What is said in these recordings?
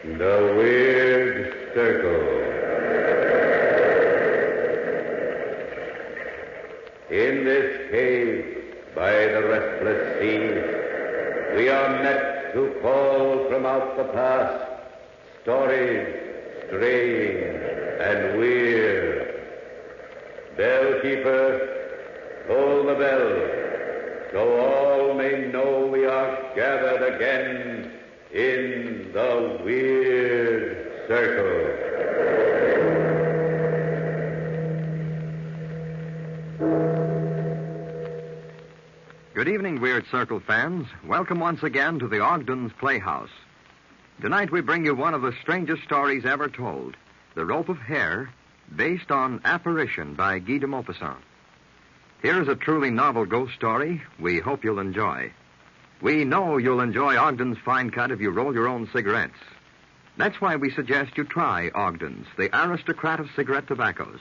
The Weird Circle. In this cave, by the restless sea, we are met to call from out the past stories strange and weird. Bellkeeper, toll the bell, so all may know we are gathered again in the Weird Circle. Good evening, Weird Circle fans. Welcome once again to the Ogden's Playhouse. Tonight we bring you one of the strangest stories ever told, The Rope of Hair, based on Apparition by Guy de Maupassant. Here is a truly novel ghost story we hope you'll enjoy. We know you'll enjoy Ogden's Fine Cut if you roll your own cigarettes. That's why we suggest you try Ogden's, the aristocrat of cigarette tobaccos.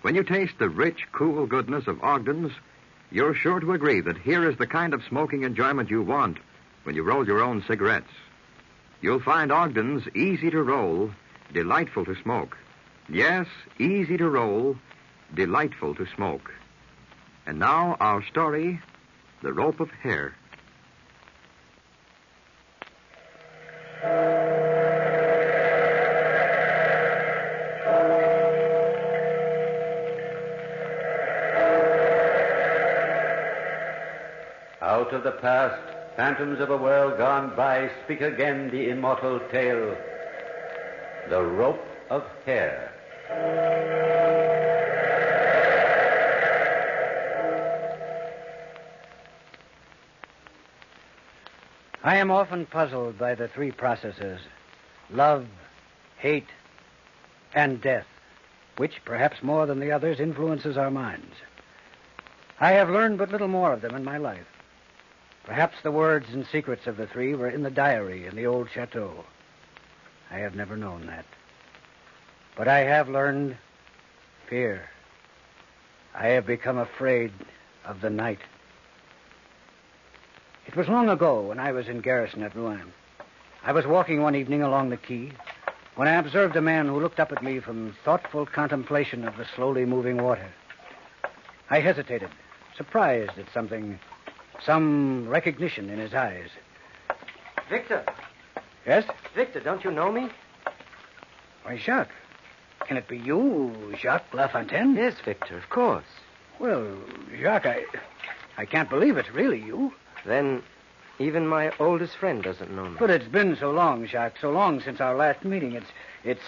When you taste the rich, cool goodness of Ogden's, you're sure to agree that here is the kind of smoking enjoyment you want when you roll your own cigarettes. You'll find Ogden's easy to roll, delightful to smoke. Yes, easy to roll, delightful to smoke. And now our story, The Rope of Hair. Out of the past, phantoms of a world gone by, speak again the immortal tale, The Rope of Hair. I am often puzzled by the three processes, love, hate, and death, which, perhaps more than the others, influences our minds. I have learned but little more of them in my life. Perhaps the words and secrets of the three were in the diary in the old chateau. I have never known that. But I have learned fear. I have become afraid of the night. It was long ago when I was in garrison at Rouen. I was walking one evening along the quay when I observed a man who looked up at me from thoughtful contemplation of the slowly moving water. I hesitated, surprised at some recognition in his eyes. Victor. Yes? Victor, don't you know me? Why, Jacques. Can it be you, Jacques Lafontaine? Yes, Victor, of course. Well, Jacques, I can't believe it's really you. Then even my oldest friend doesn't know me. But it's been so long, Jacques, so long since our last meeting. It's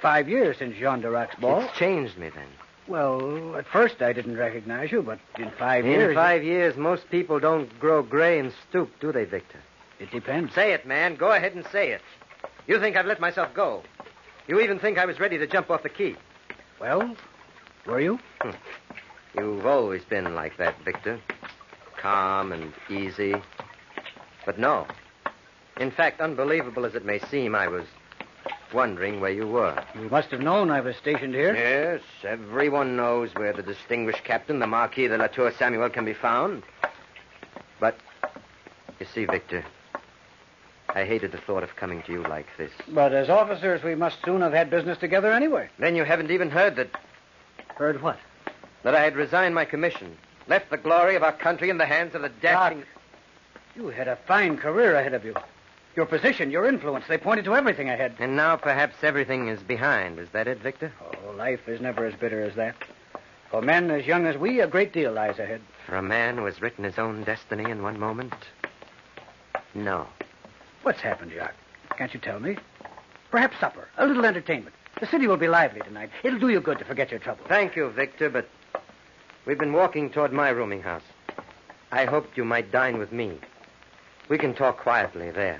5 years since Jean d'Arc's ball. It's changed me then. Well, at first I didn't recognize you, but in 5 years... In 5 years, most people don't grow gray and stoop, do they, Victor? It depends. Say it, man. Go ahead and say it. You think I've let myself go. You even think I was ready to jump off the quay. Well, were you? You've always been like that, Victor. Calm and easy. But no. In fact, unbelievable as it may seem, I was wondering where you were. You must have known I was stationed here. Yes, everyone knows where the distinguished captain, the Marquis de la Tour Samuel, can be found. But, you see, Victor, I hated the thought of coming to you like this. But as officers, we must soon have had business together anyway. Then you haven't even heard that... Heard what? That I had resigned my commission, left the glory of our country in the hands of the dashing... You had a fine career ahead of you. Your position, your influence, they pointed to everything ahead. And now perhaps everything is behind. Is that it, Victor? Oh, life is never as bitter as that. For men as young as we, a great deal lies ahead. For a man who has written his own destiny in one moment? No. What's happened, Jacques? Can't you tell me? Perhaps supper, a little entertainment. The city will be lively tonight. It'll do you good to forget your trouble. Thank you, Victor, but we've been walking toward my rooming house. I hoped you might dine with me. We can talk quietly there.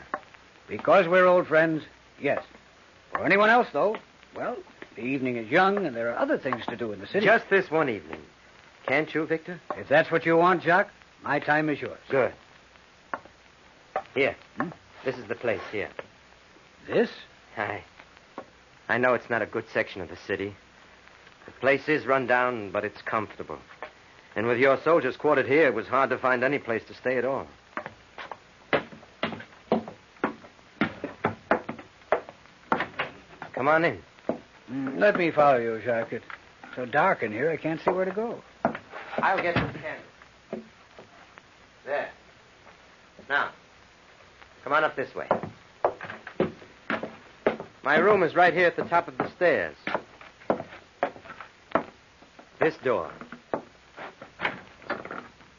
Because we're old friends, yes. For anyone else, though, well, the evening is young and there are other things to do in the city. Just this one evening. Can't you, Victor? If that's what you want, Jacques, my time is yours. Good. Here. This is the place here. This? I know it's not a good section of the city. The place is run down, but it's comfortable. And with your soldiers quartered here, it was hard to find any place to stay at all. Come on in. Let me follow you, Jacques. It's so dark in here, I can't see where to go. I'll get some candles. There. Now, come on up this way. My room is right here at the top of the stairs. This door.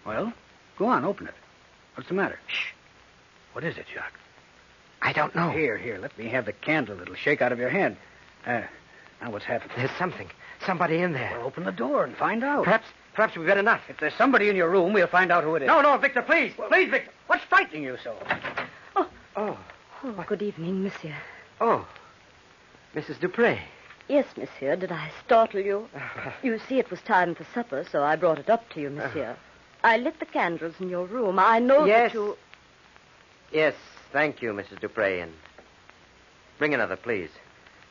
Well, go on, open it. What's the matter? Shh. What is it, Jacques? I don't know. Here, let me have the candle. It'll shake out of your hand. Now what's happened? There's somebody in there. Well, open the door and find out. Perhaps we've better not. If there's somebody in your room, we'll find out who it is. No, Victor, please. Please, Victor. What's frightening you so? Oh, good evening, monsieur. Oh, Mrs. Dupre. Yes, monsieur. Did I startle you? You see, it was time for supper, so I brought it up to you, monsieur. I lit the candles in your room. I know that you... Yes, thank you, Mrs. Dupre, and bring another, please.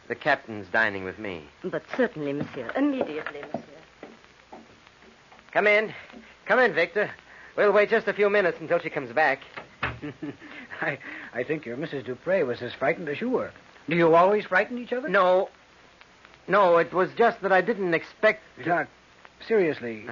The captain's dining with me. But certainly, monsieur. Immediately, monsieur. Come in. Come in, Victor. We'll wait just a few minutes until she comes back. I think your Mrs. Dupre was as frightened as you were. Do you always frighten each other? No, it was just that I didn't expect... Jacques, seriously,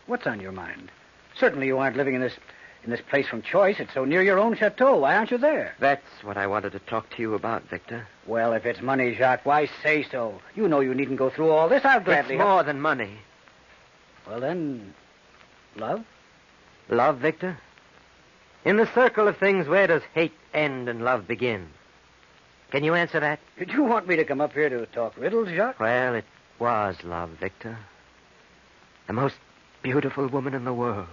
what's on your mind? Certainly you aren't living in this place from choice. It's so near your own chateau. Why aren't you there? That's what I wanted to talk to you about, Victor. Well, if it's money, Jacques, why say so? You know you needn't go through all this. I'll gladly... It's more than money. Well, then, love? Love, Victor? In the circle of things, where does hate end and love begin? Can you answer that? Did you want me to come up here to talk riddles, Jacques? Well, it was love, Victor. The most beautiful woman in the world.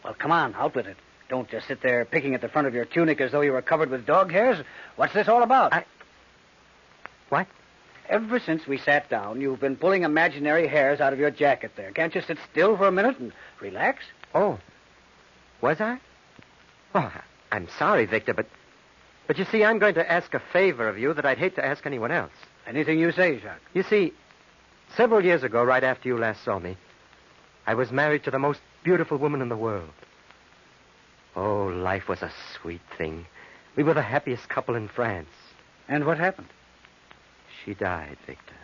Well, come on, out with it. Don't just sit there picking at the front of your tunic as though you were covered with dog hairs. What's this all about? What? Ever since we sat down, you've been pulling imaginary hairs out of your jacket there. Can't you sit still for a minute and relax? Oh. Was I? Oh, I'm sorry, Victor, but you see, I'm going to ask a favor of you that I'd hate to ask anyone else. Anything you say, Jacques. You see, several years ago, right after you last saw me, I was married to the most beautiful woman in the world. Oh, life was a sweet thing. We were the happiest couple in France. And what happened? She died, Victor.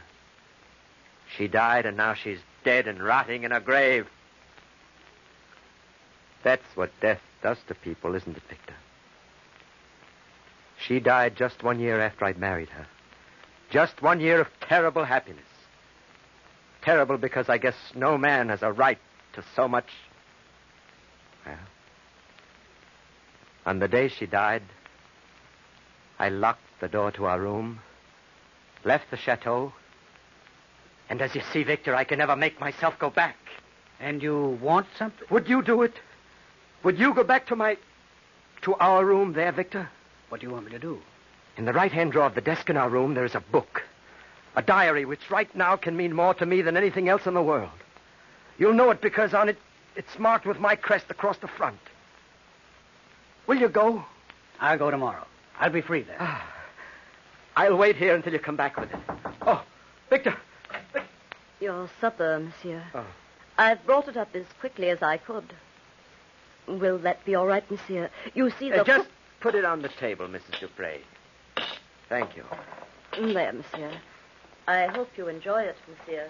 She died, and now she's dead and rotting in a grave. That's what death does to people, isn't it, Victor? She died just 1 year after I'd married her. Just 1 year of terrible happiness. Terrible because I guess no man has a right to so much. Well, on the day she died, I locked the door to our room, left the chateau, and as you see, Victor, I can never make myself go back. And you want something? Would you do it? Would you go back to our room there, Victor? What do you want me to do? In the right-hand drawer of the desk in our room, there is a book. A diary which right now can mean more to me than anything else in the world. You'll know it because on it, it's marked with my crest across the front. Will you go? I'll go tomorrow. I'll be free then. I'll wait here until you come back with it. Oh, Victor. Your supper, monsieur. Oh. I've brought it up as quickly as I could. Will that be all right, monsieur? You see the... Just put it on the table, Mrs. Dupre. Thank you. There, monsieur. I hope you enjoy it, monsieur.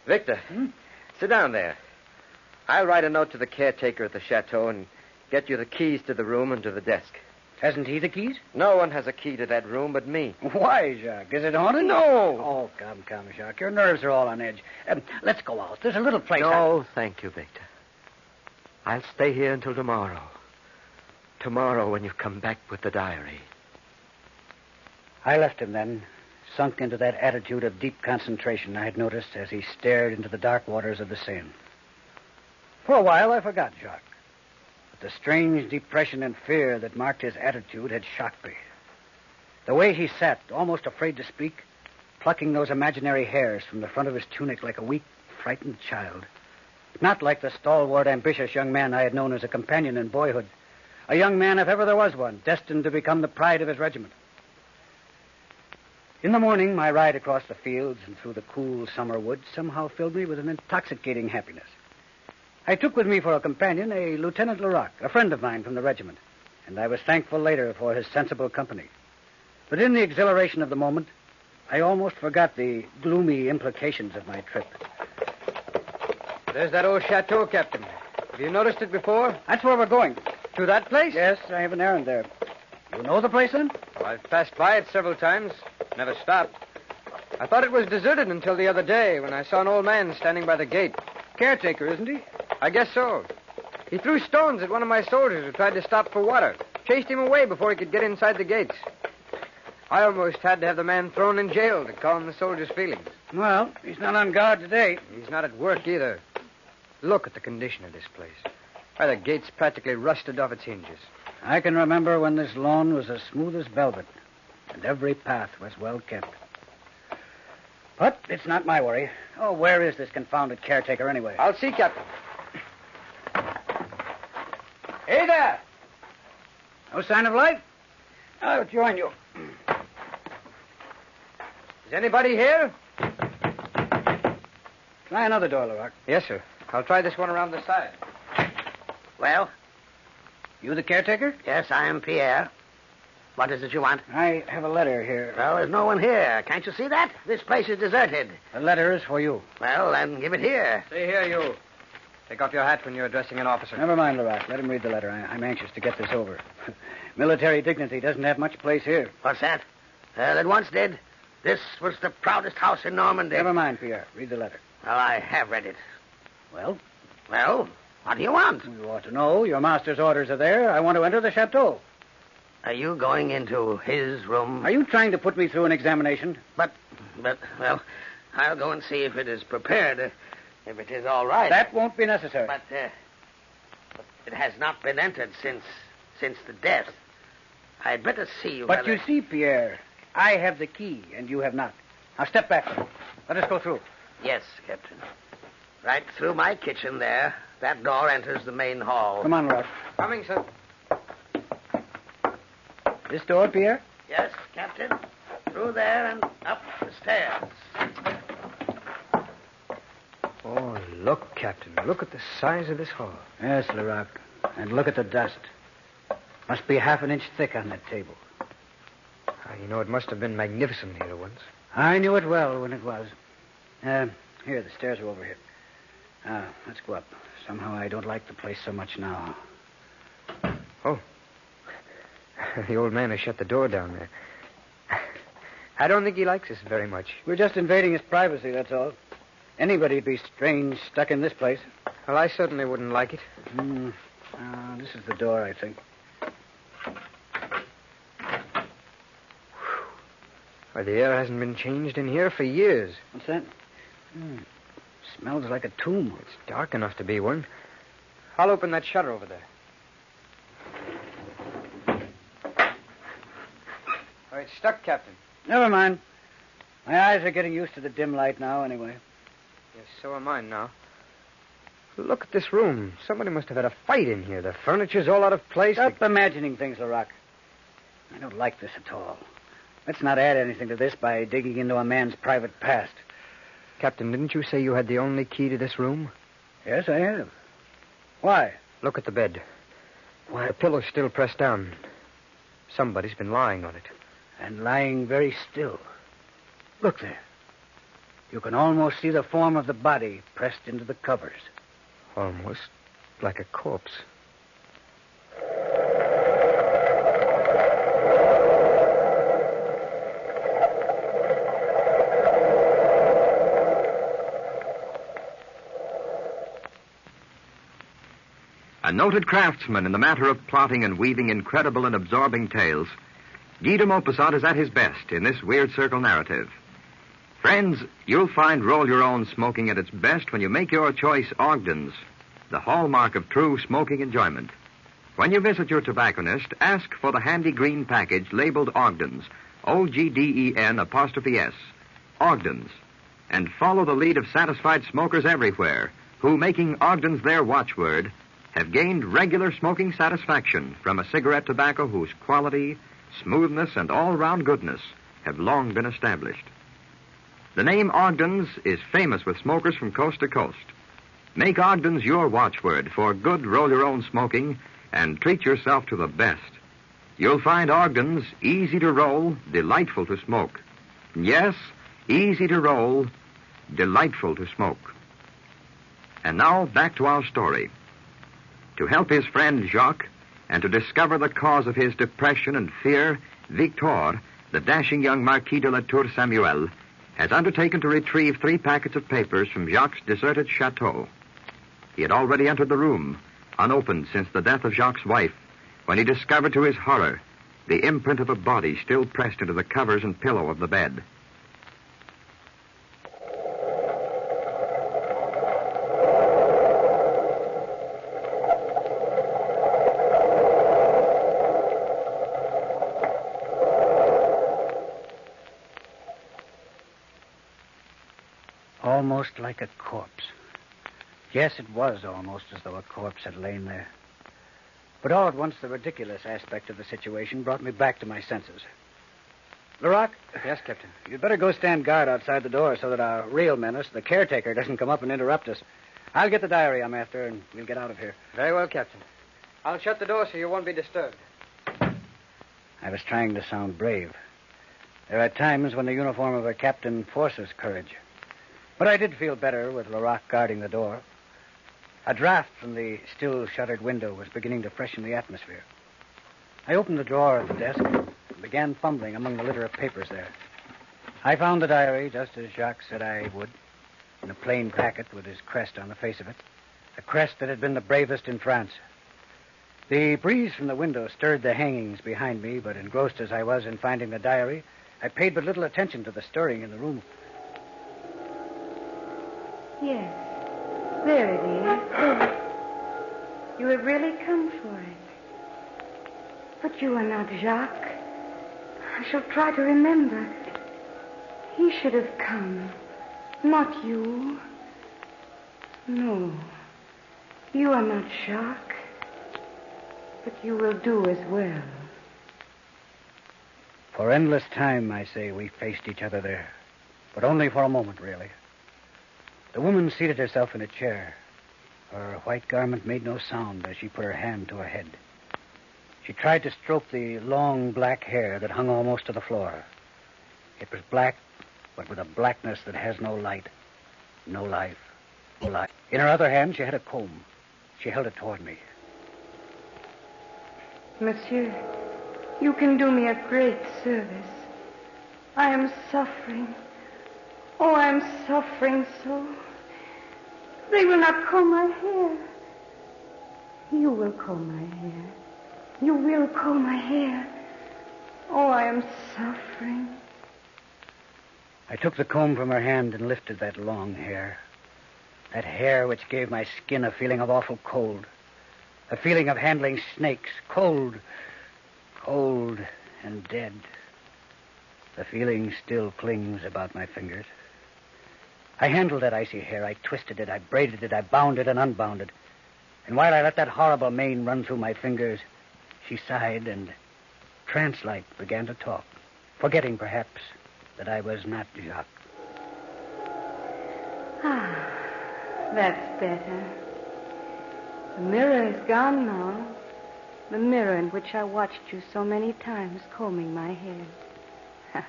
Victor, sit down there. I'll write a note to the caretaker at the chateau and get you the keys to the room and to the desk. Hasn't he the keys? No one has a key to that room but me. Why, Jacques? Is it haunted? No. Oh, come, Jacques. Your nerves are all on edge. Let's go out. There's a little place... No, thank you, Victor. I'll stay here until tomorrow. Tomorrow when you've come back with the diary. I left him then, sunk into that attitude of deep concentration I had noticed as he stared into the dark waters of the Seine. For a while, I forgot Jacques. But the strange depression and fear that marked his attitude had shocked me. The way he sat, almost afraid to speak, plucking those imaginary hairs from the front of his tunic like a weak, frightened child. Not like the stalwart, ambitious young man I had known as a companion in boyhood. A young man, if ever there was one, destined to become the pride of his regiment. In the morning, my ride across the fields and through the cool summer woods somehow filled me with an intoxicating happiness. I took with me for a companion a Lieutenant Leroc, a friend of mine from the regiment, and I was thankful later for his sensible company. But in the exhilaration of the moment, I almost forgot the gloomy implications of my trip. There's that old chateau, Captain. Have you noticed it before? That's where we're going. To that place? Yes, I have an errand there. You know the place, then? Well, I've passed by it several times. Never stopped. I thought it was deserted until the other day when I saw an old man standing by the gate. Caretaker, isn't he? I guess so. He threw stones at one of my soldiers who tried to stop for water. Chased him away before he could get inside the gates. I almost had to have the man thrown in jail to calm the soldier's feelings. Well, he's not on guard today. He's not at work either. Look at the condition of this place. Why, the gate's practically rusted off its hinges. I can remember when this lawn was as smooth as velvet, and every path was well kept. But it's not my worry. Oh, where is this confounded caretaker anyway? I'll see, Captain. Hey there! No sign of life? I'll join you. Is anybody here? Try another door, Lerock. Yes, sir. I'll try this one around the side. Well? You the caretaker? Yes, I am Pierre. What is it you want? I have a letter here. Well, there's no one here. Can't you see that? This place is deserted. The letter is for you. Well, then give it here. See here, you. Take off your hat when you're addressing an officer. Never mind, Lerock. Let him read the letter. I'm anxious to get this over. Military dignity doesn't have much place here. What's that? It once did. This was the proudest house in Normandy. Never mind, Pierre. Read the letter. Well, I have read it. Well? Well, what do you want? You ought to know. Your master's orders are there. I want to enter the chateau. Are you going into his room? Are you trying to put me through an examination? But, well, I'll go and see if it is prepared, if it is all right. That won't be necessary. But it has not been entered since the death. I'd better see you. But you see, Pierre, I have the key, and you have not. Now step back. Let us go through. Yes, Captain. Right through my kitchen there. That door enters the main hall. Come on, Ross. Coming, sir. This door, Pierre? Yes, Captain. Through there and up the stairs. Oh, look, Captain. Look at the size of this hall. Yes, Lerock. And look at the dust. Must be half an inch thick on that table. You know, it must have been magnificent here once. I knew it well when it was. Here, the stairs are over here. Let's go up. Somehow I don't like the place so much now. Oh. The old man has shut the door down there. I don't think he likes us very much. We're just invading his privacy, that's all. Anybody'd be strange stuck in this place. Well, I certainly wouldn't like it. This is the door, I think. Why, the air hasn't been changed in here for years. What's that? Smells like a tomb. It's dark enough to be one. I'll open that shutter over there. Oh, it's stuck, Captain. Never mind. My eyes are getting used to the dim light now, anyway. Yes, so are mine now. Look at this room. Somebody must have had a fight in here. The furniture's all out of place. Stop imagining things, Lerock. I don't like this at all. Let's not add anything to this by digging into a man's private past. Captain, didn't you say you had the only key to this room? Yes, I have. Why? Look at the bed. Why, the pillow's still pressed down. Somebody's been lying on it. And lying very still. Look there. You can almost see the form of the body pressed into the covers. Almost like a corpse. A noted craftsman in the matter of plotting and weaving incredible and absorbing tales, Guy de Maupassant is at his best in this Weird Circle narrative. Friends, you'll find roll-your-own smoking at its best when you make your choice Ogden's, the hallmark of true smoking enjoyment. When you visit your tobacconist, ask for the handy green package labeled Ogden's, O-G-D-E-N''S, Ogden's, and follow the lead of satisfied smokers everywhere who, making Ogden's their watchword, have gained regular smoking satisfaction from a cigarette tobacco whose quality, smoothness, and all-round goodness have long been established. The name Ogden's is famous with smokers from coast to coast. Make Ogden's your watchword for good roll-your-own smoking and treat yourself to the best. you'll find Ogden's easy to roll, delightful to smoke. Yes, easy to roll, delightful to smoke. And now, back to our story. To help his friend Jacques, and to discover the cause of his depression and fear, Victor, the dashing young Marquis de la Tour Samuel, has undertaken to retrieve 3 packets of papers from Jacques' deserted chateau. He had already entered the room, unopened since the death of Jacques' wife, when he discovered to his horror the imprint of a body still pressed into the covers and pillow of the bed. Almost like a corpse. Yes, it was almost as though a corpse had lain there. But all at once, the ridiculous aspect of the situation brought me back to my senses. Leroc? Yes, Captain. You'd better go stand guard outside the door so that our real menace, the caretaker, doesn't come up and interrupt us. I'll get the diary I'm after, and we'll get out of here. Very well, Captain. I'll shut the door so you won't be disturbed. I was trying to sound brave. There are times when the uniform of a captain forces courage. But I did feel better with Leroc guarding the door. A draft from the still-shuttered window was beginning to freshen the atmosphere. I opened the drawer of the desk and began fumbling among the litter of papers there. I found the diary, just as Jacques said I would, in a plain packet with his crest on the face of it, a crest that had been the bravest in France. The breeze from the window stirred the hangings behind me, but engrossed as I was in finding the diary, I paid but little attention to the stirring in the room. Yes. There it is. You have really come for it. But you are not Jacques. I shall try to remember. He should have come, not you. No, you are not Jacques. But you will do as well. For endless time, I say, we faced each other there. But only for a moment, really. The woman seated herself in a chair. Her white garment made no sound as she put her hand to her head. She tried to stroke the long black hair that hung almost to the floor. It was black, but with a blackness that has no light, no life, no life. In her other hand, she had a comb. She held it toward me. Monsieur, you can do me a great service. I am suffering. Oh, I am suffering so. They will not comb my hair. You will comb my hair. You will comb my hair. Oh, I am suffering. I took the comb from her hand and lifted that long hair. That hair which gave my skin a feeling of awful cold. A feeling of handling snakes. Cold. Cold and dead. The feeling still clings about my fingers. I handled that icy hair. I twisted it. I braided it. I bound it and unbound it. And while I let that horrible mane run through my fingers, she sighed and, trance-like, began to talk, forgetting, perhaps, that I was not Jacques. Ah, that's better. The mirror is gone now. The mirror in which I watched you so many times combing my hair.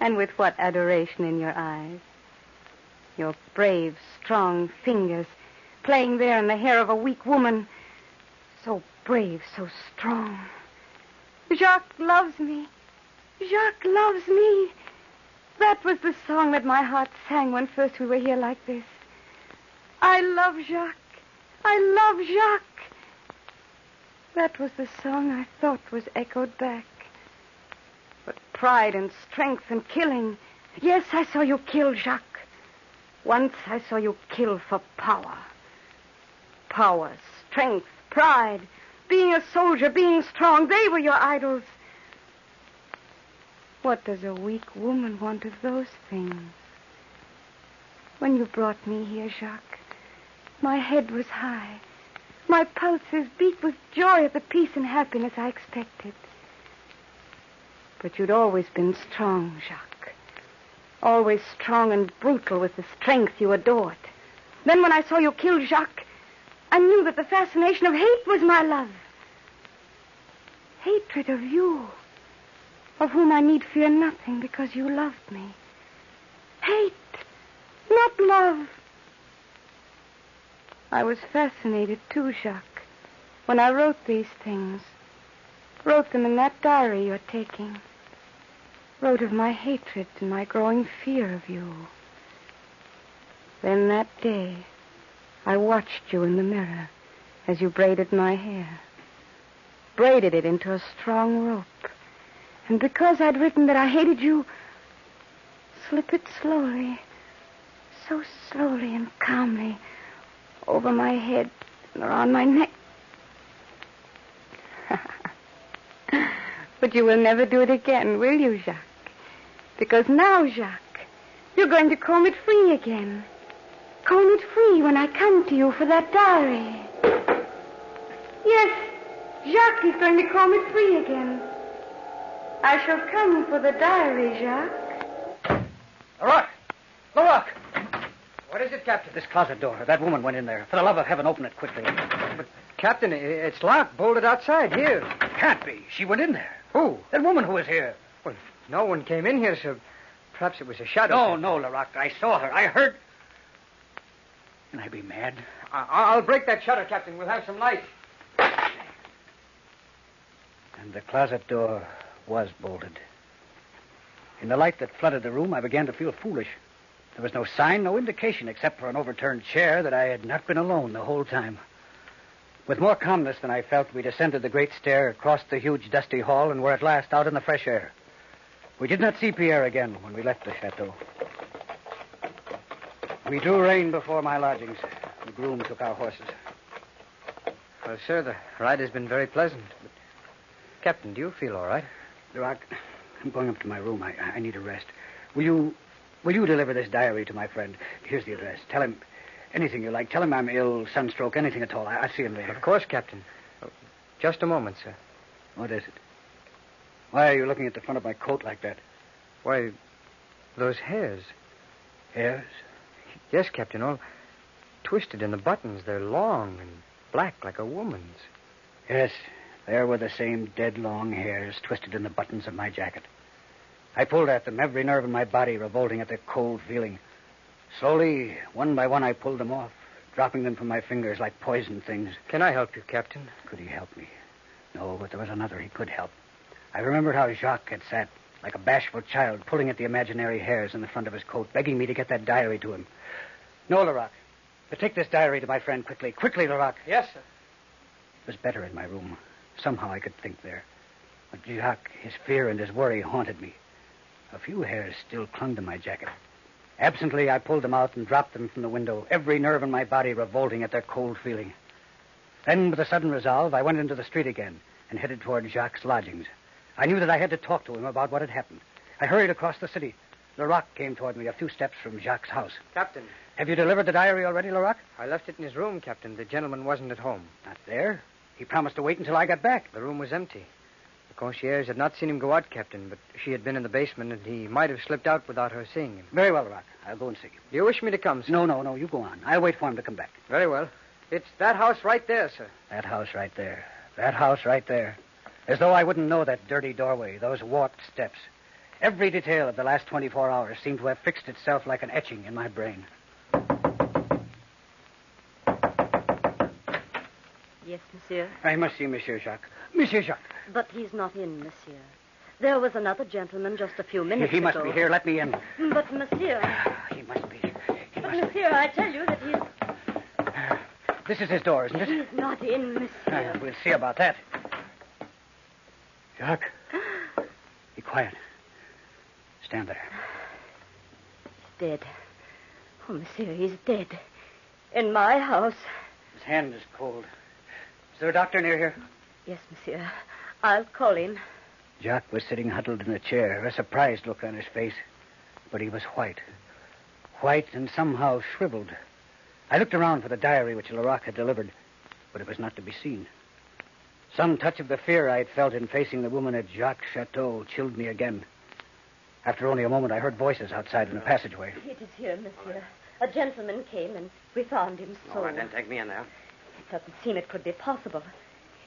And with what adoration in your eyes. Your brave, strong fingers playing there in the hair of a weak woman. So brave, so strong. Jacques loves me. Jacques loves me. That was the song that my heart sang when first we were here like this. I love Jacques. I love Jacques. That was the song I thought was echoed back. But pride and strength and killing. Yes, I saw you kill Jacques. Once I saw you kill for power. Power, strength, pride, being a soldier, being strong, they were your idols. What does a weak woman want of those things? When you brought me here, Jacques, my head was high. My pulses beat with joy at the peace and happiness I expected. But you'd always been strong, Jacques. Always strong and brutal with the strength you adored. Then when I saw you kill Jacques, I knew that the fascination of hate was my love. Hate hatred of you, of whom I need fear nothing because you loved me. Hate, not love. I was fascinated too, Jacques, when I wrote these things. Wrote them in that diary you're taking. Wrote of my hatred and my growing fear of you. Then that day, I watched you in the mirror as you braided my hair. Braided it into a strong rope. And because I'd written that I hated you, slip it slowly, so slowly and calmly, over my head and around my neck. But you will never do it again, will you, Jacques? Because now, Jacques, you're going to comb it free again. Comb it free when I come to you for that diary. Yes, Jacques is going to comb it free again. I shall come for the diary, Jacques. Lerock! What is it, Captain? This closet door. That woman went in there. For the love of heaven, open it quickly. But, Captain, it's locked, bolted outside here. Can't be. She went in there. Who? That woman who was here. Well, no one came in here, so perhaps it was a shadow. No, Lerock. I saw her. I heard. Can I be mad? I'll break that shutter, Captain. We'll have some light. And the closet door was bolted. In the light that flooded the room, I began to feel foolish. There was no sign, no indication, except for an overturned chair, that I had not been alone the whole time. With more calmness than I felt, we descended the great stair, crossed the huge, dusty hall, and were at last out in the fresh air. We did not see Pierre again when we left the chateau. We drew rein before my lodgings. The groom took our horses. Well, sir, the ride has been very pleasant. But, Captain, do you feel all right? Lerock, I'm going up to my room. I need a rest. Will you deliver this diary to my friend? Here's the address. Tell him anything you like. Tell him I'm ill, sunstroke, anything at all. I'll see him later. Of course, Captain. Oh, just a moment, sir. What is it? Why are you looking at the front of my coat like that? Why, those hairs. Hairs? Yes, Captain, all twisted in the buttons. They're long and black like a woman's. Yes, there were the same dead long hairs twisted in the buttons of my jacket. I pulled at them, every nerve in my body revolting at the cold feeling. Slowly, one by one, I pulled them off, dropping them from my fingers like poisoned things. Can I help you, Captain? Could he help me? No, but there was another he could help. I remembered how Jacques had sat, like a bashful child, pulling at the imaginary hairs in the front of his coat, begging me to get that diary to him. No, Lerock. But take this diary to my friend quickly. Quickly, Lerock. Yes, sir. It was better in my room. Somehow I could think there. But Jacques, his fear and his worry haunted me. A few hairs still clung to my jacket. Absently, I pulled them out and dropped them from the window, every nerve in my body revolting at their cold feeling. Then, with a sudden resolve, I went into the street again and headed toward Jacques' lodgings. I knew that I had to talk to him about what had happened. I hurried across the city. Lerock came toward me a few steps from Jacques' house. Captain. Have you delivered the diary already, Lerock? I left it in his room, Captain. The gentleman wasn't at home. Not there. He promised to wait until I got back. The room was empty. The concierge had not seen him go out, Captain, but she had been in the basement, and he might have slipped out without her seeing him. Very well, Lerock. I'll go and see him. Do you wish me to come, sir? No. You go on. I'll wait for him to come back. Very well. It's that house right there, sir. That house right there. That house right there. As though I wouldn't know that dirty doorway, those warped steps. Every detail of the last 24 hours seemed to have fixed itself like an etching in my brain. Yes, monsieur. I must see Monsieur Jacques. Monsieur Jacques. But he's not in, monsieur. There was another gentleman just a few minutes He ago. must be here. Let me in. But, monsieur... He must be. But, monsieur, I tell you that he's... This is his door, isn't it? He's not in, monsieur. We'll see about that. Jacques. Be quiet. Stand there. He's dead. Oh, monsieur, he's dead. In my house. His hand is cold. Is there a doctor near here? Yes, monsieur. I'll call him. Jacques was sitting huddled in a chair, a surprised look on his face. But he was white. White and somehow shriveled. I looked around for the diary which Lerock had delivered, but it was not to be seen. Some touch of the fear I had felt in facing the woman at Jacques' chateau chilled me again. After only a moment, I heard voices outside in the passageway. It is here, monsieur. A gentleman came, and we found him so... All right, then take me in there. It doesn't seem it could be possible.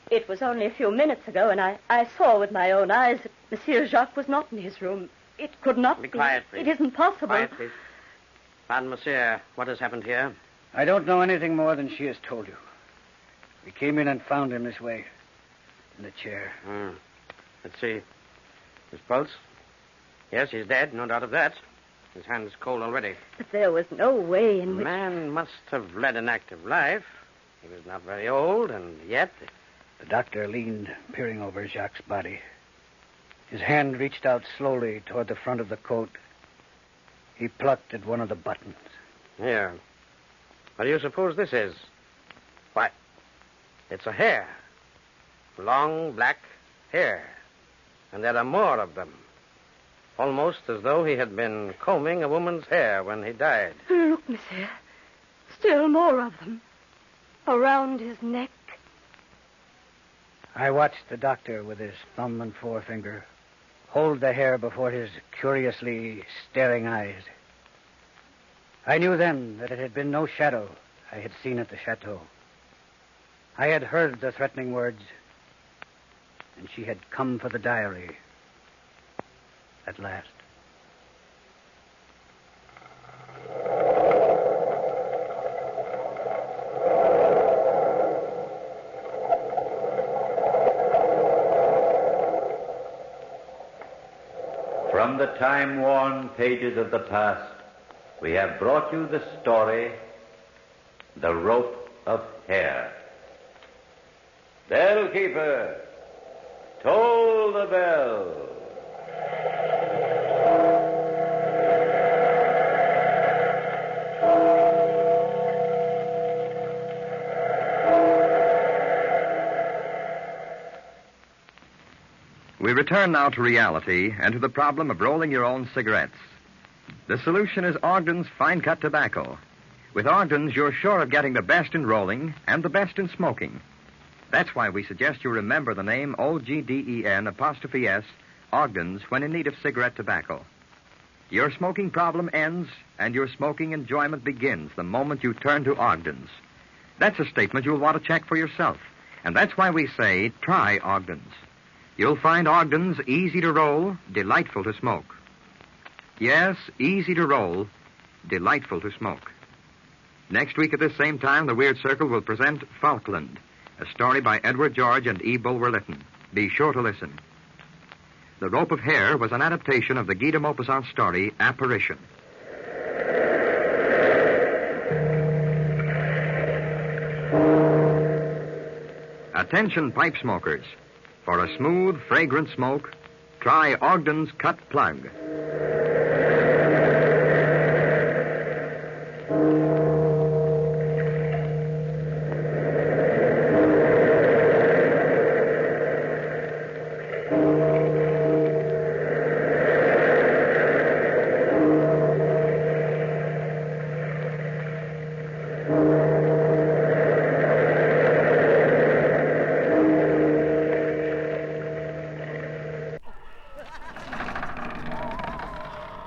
It was only a few minutes ago, and I saw with my own eyes that Monsieur Jacques was not in his room. It could not be. Be quiet, please. It isn't possible. Quiet, please. Pardon, monsieur. What has happened here? I don't know anything more than she has told you. We came in and found him this way, in the chair. Let's see. His pulse? Yes, he's dead, no doubt of that. His hand's cold already. But there was no way in The which... man must have led an active life. He was not very old, and yet... The doctor leaned, peering over Jacques' body. His hand reached out slowly toward the front of the coat. He plucked at one of the buttons. Here. What do you suppose this is? Why, it's a hair. Long, black hair. And there are more of them. Almost as though he had been combing a woman's hair when he died. Look, monsieur. Still more of them. Around his neck. I watched the doctor with his thumb and forefinger hold the hair before his curiously staring eyes. I knew then that it had been no shadow I had seen at the chateau. I had heard the threatening words, and she had come for the diary at last. From the time-worn pages of the past, we have brought you the story, The Rope of Hair. Bellkeeper, toll the bell. We return now to reality and to the problem of rolling your own cigarettes. The solution is Ogden's fine-cut tobacco. With Ogden's, you're sure of getting the best in rolling and the best in smoking. That's why we suggest you remember the name OGDEN''S, Ogden's, when in need of cigarette tobacco. Your smoking problem ends and your smoking enjoyment begins the moment you turn to Ogden's. That's a statement you'll want to check for yourself. And that's why we say, try Ogden's. You'll find Ogden's easy to roll, delightful to smoke. Yes, easy to roll, delightful to smoke. Next week at this same time, the Weird Circle will present Falkland, a story by Edward George and E. Bulwer-Lytton. Be sure to listen. The Rope of Hair was an adaptation of the Guy de Maupassant story, Apparition. Attention, pipe smokers. For a smooth, fragrant smoke, try Ogden's Cut Plug.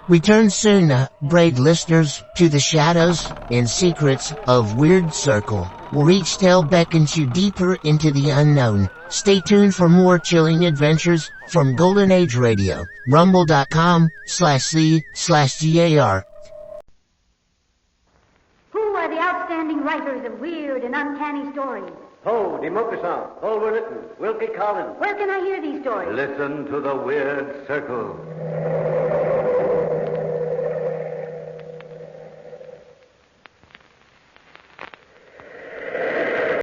Return soon, brave listeners, to the shadows and secrets of Weird Circle, where each tale beckons you deeper into the unknown. Stay tuned for more chilling adventures from Golden Age Radio, rumble.com/c/GAR. Who are the outstanding writers of weird and uncanny stories? Poe, de Maupassant, Bulwer-Lytton, Wilkie Collins. Where can I hear these stories? Listen to the Weird Circle.